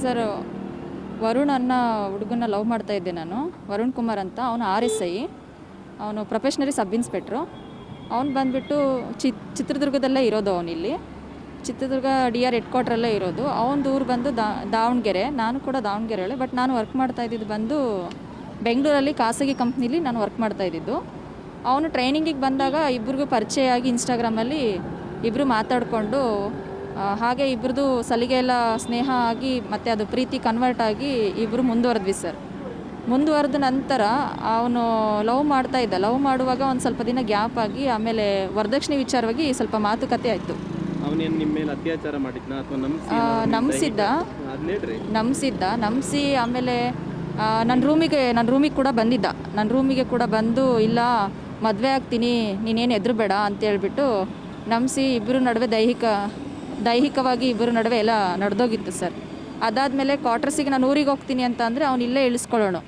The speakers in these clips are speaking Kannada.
ಸರ್, ವರುಣ್ ಅನ್ನೋ ಹುಡುಗನ್ನ ಲವ್ ಮಾಡ್ತಾ ಇದ್ದೆ ನಾನು. ವರುಣ್ ಕುಮಾರ್ ಅಂತ. ಅವನು RSI, ಅವನು ಪ್ರೊಫೆಷ್ನರಿ ಸಬ್ ಇನ್ಸ್ಪೆಕ್ಟ್ರು. ಅವ್ನು ಬಂದುಬಿಟ್ಟು ಚಿತ್ರದುರ್ಗದಲ್ಲೇ ಇರೋದು. ಅವನಿಲ್ಲಿ ಚಿತ್ರದುರ್ಗ DR ಹೆಡ್ ಕ್ವಾರ್ಟ್ರಲ್ಲೇ ಇರೋದು. ಅವನದು ಊರು ಬಂದು ದಾವಣಗೆರೆ. ನಾನು ಕೂಡ ದಾವಣಗೆರೆಯಲ್ಲೇ, ಬಟ್ ನಾನು ವರ್ಕ್ ಮಾಡ್ತಾ ಇದ್ದಿದ್ದು ಬಂದು ಬೆಂಗಳೂರಲ್ಲಿ ಖಾಸಗಿ ಕಂಪ್ನಿಲಿ ನಾನು ವರ್ಕ್ ಮಾಡ್ತಾ ಇದ್ದಿದ್ದು. ಅವನು ಟ್ರೈನಿಂಗಿಗೆ ಬಂದಾಗ ಇಬ್ಬರಿಗೂ ಪರಿಚಯ ಆಗಿ ಇನ್ಸ್ಟಾಗ್ರಾಮಲ್ಲಿ ಇಬ್ಬರು ಮಾತಾಡಿಕೊಂಡು ಹಾಗೆ ಇಬ್ಬರದು ಸಲಿಗೆ ಎಲ್ಲ ಸ್ನೇಹ ಆಗಿ ಮತ್ತು ಅದು ಪ್ರೀತಿ ಕನ್ವರ್ಟ್ ಆಗಿ ಇಬ್ಬರು ಮುಂದುವರೆದ್ವಿ ಸರ್. ಮುಂದುವರೆದ ನಂತರ ಅವನು ಲವ್ ಮಾಡುವಾಗ ಒಂದು ಸ್ವಲ್ಪ ದಿನ ಗ್ಯಾಪ್ ಆಗಿ ಆಮೇಲೆ ವರದಕ್ಷಿಣೆ ವಿಚಾರವಾಗಿ ಸ್ವಲ್ಪ ಮಾತುಕತೆ ಆಯಿತು. ಅವನೇನು ನಿಮ್ಮ ಮೇಲೆ ಅತ್ಯಾಚಾರ ಮಾಡಿದ್ನಾ ಅಥವಾ ನಂಬಿಸಿ ಆಮೇಲೆ ನನ್ನ ರೂಮಿಗೆ ಕೂಡ ಬಂದಿದ್ದ. ನನ್ನ ರೂಮಿಗೆ ಕೂಡ ಬಂದು, ಇಲ್ಲ ಮದುವೆ ಆಗ್ತೀನಿ, ನೀನೇನು ಹೆದರಬೇಡ ಅಂತೇಳ್ಬಿಟ್ಟು ನಂಬಿಸಿ ಇಬ್ಬರು ನಡುವೆ ದೈಹಿಕವಾಗಿ ಇಬ್ಬರು ನಡುವೆ ಎಲ್ಲ ನಡೆದೋಗಿತ್ತು ಸರ್. ಅದಾದಮೇಲೆ ಕ್ವಾರ್ಟರ್ಸಿಗೆ ನಾನು ಊರಿಗೆ ಹೋಗ್ತೀನಿ ಅಂತ ಅಂದರೆ ಅವ್ನು ಇಲ್ಲೇ ಇಳಿಸ್ಕೊಳ್ಳೋಣ.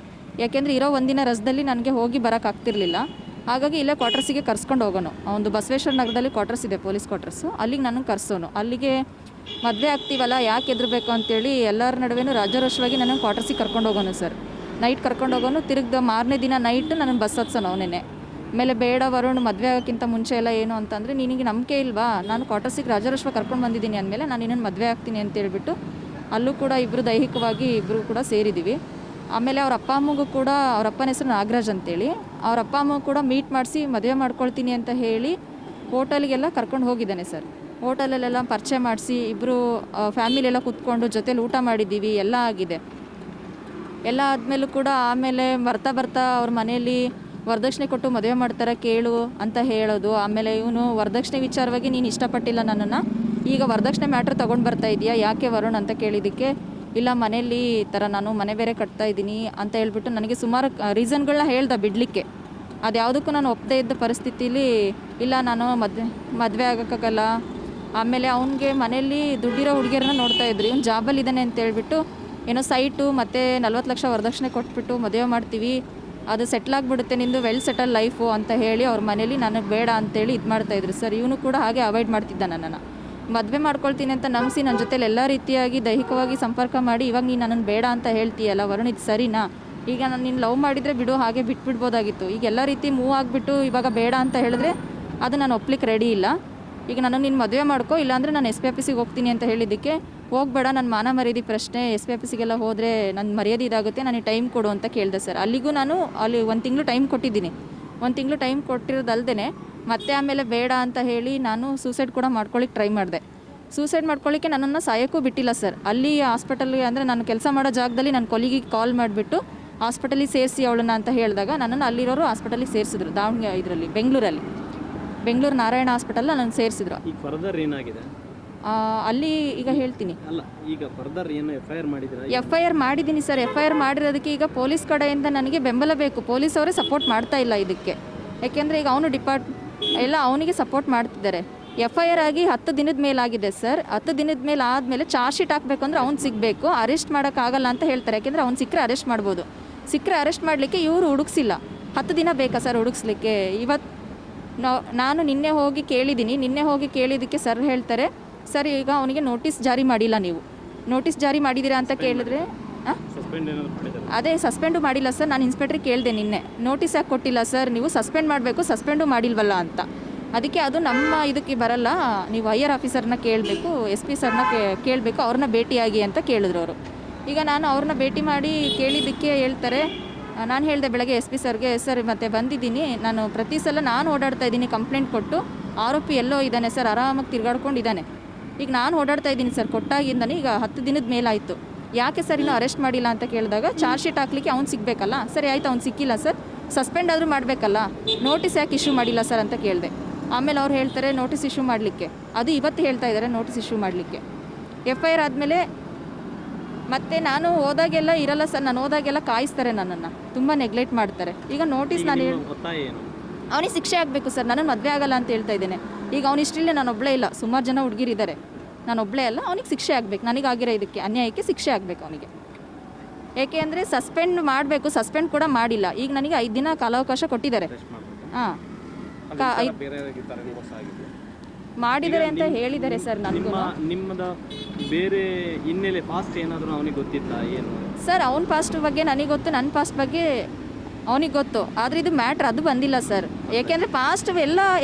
ಯಾಕೆಂದರೆ ಇರೋ ಒಂದಿನ ರಜದಲ್ಲಿ ನನಗೆ ಹೋಗಿ ಬರೋಕ್ಕಾಗ್ತಿರ್ಲಿಲ್ಲ. ಹಾಗಾಗಿ ಇಲ್ಲೇ ಕ್ವಾರ್ಟರ್ಸಿಗೆ ಕರ್ಸ್ಕೊಂಡು ಹೋಗೋನು. ಅವನು ಬಸವೇಶ್ವರ ನಗರದಲ್ಲಿ ಕ್ವಾರ್ಟರ್ಸ್ ಇದೆ, ಪೊಲೀಸ್ ಕ್ವಾರ್ಟರ್ಸು. ಅಲ್ಲಿಗೆ ನನಗೆ ಕರ್ಸೋನು. ಅಲ್ಲಿಗೆ ಮದುವೆ ಆಗ್ತೀವಲ್ಲ, ಯಾಕೆ ಹೆದರಬೇಕು ಅಂತೇಳಿ ಎಲ್ಲರ ನಡುವೆನೂ ರಾಜಾರೋಷವಾಗಿ ನನಗೆ ಕ್ವಾರ್ಟರ್ಸಿಗೆ ಕರ್ಕೊಂಡು ಹೋಗೋನು ಸರ್. ನೈಟ್ ಕರ್ಕೊಂಡು ಹೋಗೋನು. ತಿರುಗ್ದ ಮಾರನೇ ದಿನ ನೈಟ್ ನನಗೆ ಬಸ್ ಹತ್ಸೋನು ಅವನೇ. ಆಮೇಲೆ ಬೇಡ ವರುಣ್, ಮದುವೆ ಆಗೋಕ್ಕಿಂತ ಮುಂಚೆ ಎಲ್ಲ ಏನು ಅಂತಂದರೆ, ನಿನಗೆ ನಂಬಿಕೆ ಇಲ್ವಾ, ನಾನು ಕ್ವಾರ್ಟರ್ಸಿಗೆ ರಾಜಾರೋಷವಾಗಿ ಕರ್ಕೊಂಡು ಬಂದಿದ್ದೀನಿ ಅಂದಮೇಲೆ ನಾನು ಇನ್ನೊಂದು ಮದುವೆ ಆಗ್ತೀನಿ ಅಂತೇಳ್ಬಿಟ್ಟು ಅಲ್ಲೂ ಕೂಡ ಇಬ್ಬರು ದೈಹಿಕವಾಗಿ ಇಬ್ಬರು ಕೂಡ ಸೇರಿದ್ದೀವಿ. ಆಮೇಲೆ ಅವ್ರ ಅಪ್ಪ ಅಮ್ಮಗೂ ಕೂಡ, ಅವ್ರ ಅಪ್ಪನ ಹೆಸರು ನಾಗರಾಜ್ ಅಂತೇಳಿ, ಅವ್ರ ಅಪ್ಪ ಅಮ್ಮ ಕೂಡ ಮೀಟ್ ಮಾಡಿಸಿ ಮದುವೆ ಮಾಡ್ಕೊಳ್ತೀನಿ ಅಂತ ಹೇಳಿ ಹೋಟೆಲ್ಗೆಲ್ಲ ಕರ್ಕೊಂಡು ಹೋಗಿದ್ದಾನೆ ಸರ್. ಹೋಟೆಲಲ್ಲೆಲ್ಲ ಪರಿಚಯ ಮಾಡಿಸಿ ಇಬ್ಬರು ಫ್ಯಾಮಿಲಿಯೆಲ್ಲ ಕೂತ್ಕೊಂಡು ಜೊತೇಲಿ ಊಟ ಮಾಡಿದ್ದೀವಿ, ಎಲ್ಲ ಆಗಿದೆ. ಎಲ್ಲ ಆದಮೇಲೂ ಕೂಡ ಆಮೇಲೆ ಬರ್ತಾ ಅವ್ರ ಮನೆಯಲ್ಲಿ ವರದಕ್ಷಿಣೆ ಕೊಟ್ಟು ಮದುವೆ ಮಾಡ್ತಾರೆ ಕೇಳು ಅಂತ ಹೇಳೋದು. ಆಮೇಲೆ ಇವನು ವರದಕ್ಷಿಣೆ ವಿಚಾರವಾಗಿ ನೀನು ಇಷ್ಟಪಟ್ಟಿಲ್ಲ ನನ್ನನ್ನು, ಈಗ ವರದಕ್ಷಿಣೆ ಮ್ಯಾಟ್ರ್ ತೊಗೊಂಡು ಬರ್ತಾ ಇದೆಯಾ, ಯಾಕೆ ವರುಣ್ ಅಂತ ಕೇಳಿದ್ದಕ್ಕೆ, ಇಲ್ಲ ಮನೇಲಿ ಈ ಥರ ನಾನು ಮನೆ ಬೇರೆ ಕಟ್ತಾ ಇದ್ದೀನಿ ಅಂತ ಹೇಳ್ಬಿಟ್ಟು ನನಗೆ ಸುಮಾರು ರೀಸನ್ಗಳನ್ನ ಹೇಳ್ದೆ ಬಿಡಲಿಕ್ಕೆ. ಅದು ಯಾವುದಕ್ಕೂ ನಾನು ಒಪ್ಪದೇ ಇದ್ದ ಪರಿಸ್ಥಿತಿಲಿ, ಇಲ್ಲ ನಾನು ಮದುವೆ ಆಗೋಕ್ಕಾಗಲ್ಲ. ಆಮೇಲೆ ಅವನಿಗೆ ಮನೇಲಿ ದುಡ್ಡಿರೋ ಹುಡುಗಿಯರನ್ನ ನೋಡ್ತಾಯಿದ್ರು. ಇವ್ನು ಜಾಬಲ್ಲಿದ್ದಾನೆ ಅಂತೇಳ್ಬಿಟ್ಟು ಏನೋ ಸೈಟು ಮತ್ತು 40 ಲಕ್ಷ ವರದಕ್ಷಿಣೆ ಕೊಟ್ಬಿಟ್ಟು ಮದುವೆ ಮಾಡ್ತೀವಿ, ಅದು ಸೆಟ್ಲಾಗಿಬಿಡುತ್ತೆ, ನಿಂದು ವೆಲ್ ಸೆಟಲ್ ಲೈಫು ಅಂತ ಹೇಳಿ ಅವ್ರ ಮನೇಲಿ ನನಗೆ ಬೇಡ ಅಂತೇಳಿ ಇದು ಮಾಡ್ತಾಯಿದ್ರು ಸರ್. ಇವನು ಕೂಡ ಹಾಗೆ ಅವಾಯ್ಡ್ ಮಾಡ್ತಿದ್ದ ನನ್ನನ್ನು. ಮದುವೆ ಮಾಡ್ಕೊಳ್ತೀನಿ ಅಂತ ನಂಬಿಸಿ ನನ್ನ ಜೊತೆಲಿ ಎಲ್ಲ ರೀತಿಯಾಗಿ ದೈಹಿಕವಾಗಿ ಸಂಪರ್ಕ ಮಾಡಿ, ಇವಾಗ ನೀನು ನನ್ನನ್ನು ಬೇಡ ಅಂತ ಹೇಳ್ತೀಯಲ್ಲ ವರುಣ್, ಇದು ಸರಿನಾ, ಈಗ ನಾನು ನೀನು ಲವ್ ಮಾಡಿದರೆ ಬಿಡು, ಹಾಗೆ ಬಿಟ್ಬಿಡ್ಬೋದಾಗಿತ್ತು. ಈಗ ಎಲ್ಲ ರೀತಿ ಮೂವ್ ಆಗಿಬಿಟ್ಟು ಇವಾಗ ಬೇಡ ಅಂತ ಹೇಳಿದ್ರೆ ಅದು ನಾನು ಒಪ್ಲಿಕ್ಕೆ ರೆಡಿ ಇಲ್ಲ. ಈಗ ನಾನು ನೀನು ಮದುವೆ ಮಾಡ್ಕೊ, ಇಲ್ಲಾಂದರೆ ನಾನು SP ಆಫೀಸಿಗೆ ಹೋಗ್ತೀನಿ ಅಂತ ಹೇಳಿದ್ದಕ್ಕೆ, ಹೋಗಬೇಡ, ನನ್ನ ಮಾನ ಮರ್ಯಾದೆ ಪ್ರಶ್ನೆ, SP ಆಫೀಸಿಗೆಲ್ಲ ಹೋದರೆ ನನ್ನ ಮರ್ಯಾದೆ ಇದಾಗುತ್ತೆ, ನನಗೆ ಟೈಮ್ ಕೊಡು ಅಂತ ಕೇಳಿದೆ ಸರ್. ಅಲ್ಲಿಗೂ ನಾನು ಅಲ್ಲಿ 1 ತಿಂಗಳು ಟೈಮ್ ಕೊಟ್ಟಿದ್ದೀನಿ. 1 ತಿಂಗಳು ಟೈಮ್ ಕೊಟ್ಟಿರೋದಲ್ದೇ ಮತ್ತೆ ಆಮೇಲೆ ಬೇಡ ಅಂತ ಹೇಳಿ ನಾನು ಸೂಸೈಡ್ ಕೂಡ ಮಾಡ್ಕೊಳ್ಳಿಕ್ಕೆ ಟ್ರೈ ಮಾಡಿದೆ. ಸೂಸೈಡ್ ಮಾಡ್ಕೊಳ್ಳಿಕ್ಕೆ ನನ್ನನ್ನು ಸಾಯೋಕ್ಕೂ ಬಿಟ್ಟಿಲ್ಲ ಸರ್. ಅಲ್ಲಿ ಹಾಸ್ಪಿಟಲ್ಗೆ, ಅಂದರೆ ನಾನು ಕೆಲಸ ಮಾಡೋ ಜಾಗದಲ್ಲಿ ನನ್ನ ಕೊಲಿಗಿಗೆ ಕಾಲ್ ಮಾಡಿಬಿಟ್ಟು ಹಾಸ್ಪಿಟಲಿಗೆ ಸೇರಿಸಿ ಅವಳನ್ನ ಅಂತ ಹೇಳಿದಾಗ ನನ್ನನ್ನು ಅಲ್ಲಿರೋರು ಹಾಸ್ಪಿಟಲಿಗೆ ಸೇರಿಸಿದ್ರು. ಇದರಲ್ಲಿ ಬೆಂಗಳೂರು ನಾರಾಯಣ ಹಾಸ್ಪಿಟಲ್ ನನ್ನ ಸೇರಿಸಿದ್ರು. ಅಲ್ಲಿ ಈಗ ಹೇಳ್ತೀನಿ. FIR ಮಾಡಿದ್ದೀನಿ ಸರ್. FIR ಮಾಡಿರೋದಕ್ಕೆ ಈಗ ಪೊಲೀಸ್ ಕಡೆಯಿಂದ ನನಗೆ ಬೆಂಬಲ ಬೇಕು. ಪೊಲೀಸ್ ಅವರೇ ಸಪೋರ್ಟ್ ಮಾಡ್ತಾ ಇಲ್ಲ ಇದಕ್ಕೆ. ಯಾಕೆಂದರೆ ಈಗ ಅವನು ಎಲ್ಲ ಅವನಿಗೆ ಸಪೋರ್ಟ್ ಮಾಡ್ತಿದ್ದಾರೆ. FIR ಆಗಿ 10 ದಿನದ ಮೇಲಾಗಿದೆ ಸರ್. 10 ದಿನದ ಮೇಲೆ ಆದಮೇಲೆ ಚಾರ್ಜ್ ಶೀಟ್ ಹಾಕಬೇಕು ಅಂದರೆ ಅವ್ನು ಸಿಗಬೇಕು, ಅರೆಸ್ಟ್ ಮಾಡೋಕ್ಕಾಗಲ್ಲ ಅಂತ ಹೇಳ್ತಾರೆ. ಯಾಕೆಂದರೆ ಅವ್ನು ಸಿಕ್ಕರೆ ಅರೆಸ್ಟ್ ಮಾಡ್ಬೋದು. ಸಿಕ್ಕರೆ ಅರೆಸ್ಟ್ ಮಾಡಲಿಕ್ಕೆ ಇವರು ಹುಡುಕ್ಸಿಲ್ಲ. 10 ದಿನ ಬೇಕಾ ಸರ್ ಹುಡುಕ್ಸ್ಲಿಕ್ಕೆ? ಇವತ್ತು ನಾನು ನಿನ್ನೆ ಹೋಗಿ ಕೇಳಿದ್ದಕ್ಕೆ ಸರ್ ಹೇಳ್ತಾರೆ, ಸರ್ ಈಗ ಅವನಿಗೆ ನೋಟಿಸ್ ಜಾರಿ ಮಾಡಿಲ್ಲ, ನೀವು ನೋಟಿಸ್ ಜಾರಿ ಮಾಡಿದ್ದೀರಾ ಅಂತ ಕೇಳಿದ್ರೆ, ಅದೇ ಸಸ್ಪೆಂಡು ಮಾಡಿಲ್ಲ ಸರ್. ನಾನು ಇನ್ಸ್ಪೆಕ್ಟ್ರಿಗೆ ಕೇಳಿದೆ ನಿನ್ನೆ, ನೋಟಿಸ್ ಯಾಕೆ ಕೊಟ್ಟಿಲ್ಲ ಸರ್, ನೀವು ಸಸ್ಪೆಂಡ್ ಮಾಡಬೇಕು, ಸಸ್ಪೆಂಡು ಮಾಡಿಲ್ವಲ್ಲ ಅಂತ. ಅದಕ್ಕೆ ಅದು ನಮ್ಮ ಇದಕ್ಕೆ ಬರಲ್ಲ, ನೀವು ಹೈಯರ್ ಆಫೀಸರ್ನ ಕೇಳಬೇಕು, SP ಸರ್ನ ಕೇಳಬೇಕು, ಅವ್ರನ್ನ ಭೇಟಿಯಾಗಿ ಅಂತ ಕೇಳಿದ್ರು ಅವರು. ಈಗ ನಾನು ಅವ್ರನ್ನ ಭೇಟಿ ಮಾಡಿ ಕೇಳಿದ್ದಕ್ಕೆ ಹೇಳ್ತಾರೆ, ನಾನು ಹೇಳಿದೆ ಬೆಳಗ್ಗೆ SP ಸರ್ಗೆ, ಸರ್ ಮತ್ತೆ ಬಂದಿದ್ದೀನಿ, ನಾನು ಪ್ರತಿ ಸಲ ನಾನು ಓಡಾಡ್ತಾ ಇದ್ದೀನಿ ಕಂಪ್ಲೇಂಟ್ ಕೊಟ್ಟು, ಆರೋಪಿ ಎಲ್ಲೋ ಇದ್ದಾನೆ ಸರ್, ಆರಾಮಾಗಿ ತಿರುಗಾಡ್ಕೊಂಡಿದ್ದಾನೆ. ಈಗ ನಾನು ಓಡಾಡ್ತಾ ಇದ್ದೀನಿ ಸರ್ ಕೊಟ್ಟಾಗಿಂದನೇ ಈಗ 10 ದಿನದ ಮೇಲಾಯಿತು, ಯಾಕೆ ಸರ್ ಇನ್ನೂ ಅರೆಸ್ಟ್ ಮಾಡಿಲ್ಲ ಅಂತ ಕೇಳಿದಾಗ, ಚಾರ್ಜ್ ಶೀಟ್ ಹಾಕ್ಲಿಕ್ಕೆ ಅವ್ನು ಸಿಗಬೇಕಲ್ಲ. ಸರಿ ಆಯಿತು, ಅವ್ನು ಸಿಕ್ಕಿಲ್ಲ ಸರ್, ಸಸ್ಪೆಂಡ್ ಆದರೂ ಮಾಡಬೇಕಲ್ಲ, ನೋಟಿಸ್ ಯಾಕೆ ಇಶ್ಯೂ ಮಾಡಿಲ್ಲ ಸರ್ ಅಂತ ಕೇಳಿದೆ. ಆಮೇಲೆ ಅವ್ರು ಹೇಳ್ತಾರೆ ನೋಟಿಸ್ ಇಶ್ಯೂ ಮಾಡಲಿಕ್ಕೆ, ಅದು ಇವತ್ತು ಹೇಳ್ತಾ ಇದ್ದಾರೆ ನೋಟಿಸ್ ಇಶ್ಯೂ ಮಾಡಲಿಕ್ಕೆ. FIR ಆದಮೇಲೆ ಮತ್ತೆ ನಾನು ಹೋದಾಗೆಲ್ಲ ಇರಲ್ಲ ಸರ್, ನಾನು ಹೋದಾಗೆಲ್ಲ ಕಾಯಿಸ್ತಾರೆ, ನನ್ನನ್ನು ತುಂಬ ನೆಗ್ಲೆಕ್ಟ್ ಮಾಡ್ತಾರೆ. ಈಗ ನೋಟಿಸ್ ನಾನು ಅವನಿಗೆ ಶಿಕ್ಷೆ ಆಗಬೇಕು ಸರ್, ನನ್ನನ್ನು ಮದುವೆ ಆಗಲ್ಲ ಅಂತ ಹೇಳ್ತಾ ಇದ್ದೇನೆ. ಈಗ ಅವನಿಷ್ಟಿಲ್ಲ, ನಾನು ಒಬ್ಬಳೇ ಇಲ್ಲ, ಸುಮಾರು ಜನ ಹುಡುಗಿರಿದ್ದಾರೆ, ನಾನು ಒಬ್ಬಳೇ ಅಲ್ಲ. ಅವನಿಗೆ ಶಿಕ್ಷೆ ಆಗಬೇಕು, ನನಗಾಗಿರೋ ಇದಕ್ಕೆ ಅನ್ಯಾಯಕ್ಕೆ ಶಿಕ್ಷೆ ಆಗಬೇಕು ಅವನಿಗೆ. ಏಕೆ ಅಂದರೆ ಸಸ್ಪೆಂಡ್ ಮಾಡಬೇಕು, ಸಸ್ಪೆಂಡ್ ಕೂಡ ಮಾಡಿಲ್ಲ. ಈಗ ನನಗೆ 5 ದಿನ ಕಾಲಾವಕಾಶ ಕೊಟ್ಟಿದ್ದಾರೆ. ಹಾಂ, ಮಾಡಿದ್ದಾರೆ ಅಂತ ಹೇಳಿದ್ದಾರೆ ಸರ್ ನನಗೂ. ನಿಮ್ಮದ ಬೇರೆ ಹಿನ್ನೆಲೆ ಪಾಸ್ಟ್ ಏನಾದರೂ ಅವನಿಗೆ ಗೊತ್ತಿತ್ತಾ ಏನು? ಸರ್ ಅವ್ನ ಪಾಸ್ಟ್ ಬಗ್ಗೆ ನನಗೆ ಗೊತ್ತು, ನನ್ನ ಪಾಸ್ಟ್ ಬಗ್ಗೆ ಅವನಿಗೆ ಗೊತ್ತು. ಆದರೆ ಇದು ಮ್ಯಾಟ್ರ್ ಅದು ಬಂದಿಲ್ಲ ಸರ್. ಏಕೆಂದರೆ ಪಾಸ್ಟ್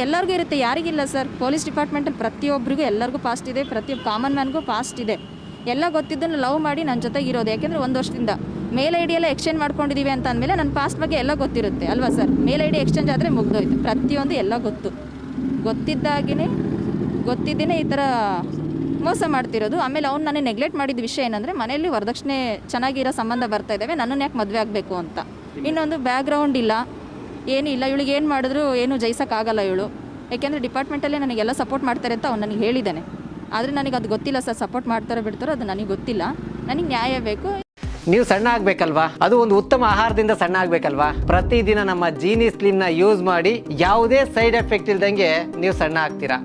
ಎಲ್ಲರಿಗೂ ಇರುತ್ತೆ, ಯಾರಿಗಿಲ್ಲ ಸರ್. ಪೊಲೀಸ್ ಡಿಪಾರ್ಟ್ಮೆಂಟಲ್ಲಿ ಪ್ರತಿಯೊಬ್ಬರಿಗೂ ಎಲ್ಲರಿಗೂ ಪಾಸ್ಟ್ ಇದೆ, ಪ್ರತಿಯೊಬ್ಬ ಕಾಮನ್ ಮ್ಯಾನ್ಗೂ ಪಾಸ್ಟ್ ಇದೆ. ಎಲ್ಲ ಗೊತ್ತಿದ್ದನ್ನು ಲವ್ ಮಾಡಿ ನನ್ನ ಜೊತೆಗೆ ಇರೋದು. ಯಾಕೆಂದರೆ 1 ವರ್ಷದಿಂದ ಮೇಲ್ ಐ ಡಿ ಎಲ್ಲ ಎಕ್ಸ್ಚೇಂಜ್ ಮಾಡ್ಕೊಂಡಿದ್ದೀವಿ ಅಂತ ಅಂದಮೇಲೆ ನನ್ನ ಪಾಸ್ಟ್ ಬಗ್ಗೆ ಎಲ್ಲ ಗೊತ್ತಿರುತ್ತೆ ಅಲ್ವಾ sir. Mail I D exchange ಆದರೆ ಮುಗ್ದೋಯ್ತು. ಪ್ರತಿಯೊಂದು ಎಲ್ಲ ಗೊತ್ತಿದ್ದೇನೆ ಈ ಥರ ಮೋಸ ಮಾಡ್ತಿರೋದು. ಆಮೇಲೆ ಅವ್ನು ನನಗೆ ನೆಗ್ಲೆಕ್ಟ್ ಮಾಡಿದ ವಿಷಯ ಏನಂದರೆ, ಮನೆಯಲ್ಲಿ ವರದಕ್ಷಿಣೆ ಚೆನ್ನಾಗಿರೋ ಸಂಬಂಧ ಬರ್ತಾ ಇದ್ದಾವೆ, ನನ್ನನ್ನು ಯಾಕೆ ಮದುವೆ ಆಗಬೇಕು ಅಂತ. ಇನ್ನೊಂದು ಬ್ಯಾಕ್ಗ್ರೌಂಡ್ ಇಲ್ಲ, ಏನಿಲ್ಲ. ಇವಳಿಗೆ ಏನು ಮಾಡಿದ್ರು ಏನು ಜಯಿಸೋಕ್ಕಾಗಲ್ಲ ಇವಳು. ಯಾಕೆಂದರೆ ಡಿಪಾರ್ಟ್ಮೆಂಟಲ್ಲೇ ನನಗೆಲ್ಲ ಸಪೋರ್ಟ್ ಮಾಡ್ತಾರೆ ಅಂತ ಅವ್ನು ನನಗೆ ಹೇಳಿದ್ದಾನೆ. ಆದರೆ ನನಗೆ ಅದು ಗೊತ್ತಿಲ್ಲ ಸರ್, ಸಪೋರ್ಟ್ ಮಾಡ್ತಾರೋ ಬಿಡ್ತಾರೋ ಅದು ನನಗೆ ಗೊತ್ತಿಲ್ಲ. ನನಗೆ ನ್ಯಾಯ ಬೇಕು. ನೀವು ಸಣ್ಣ ಆಗ್ಬೇಕಲ್ವಾ, ಅದು ಒಂದು ಉತ್ತಮ ಆಹಾರದಿಂದ ಸಣ್ಣ ಆಗ್ಬೇಕಲ್ವಾ. ಪ್ರತಿದಿನ ನಮ್ಮ ಜೀನಿ ಸ್ಲಿಮ್ನ ಯೂಸ್ ಮಾಡಿ ಯಾವುದೇ ಸೈಡ್ ಎಫೆಕ್ಟ್ ಇಲ್ದಂಗೆ ನೀವು ಸಣ್ಣ ಆಗ್ತೀರಾ.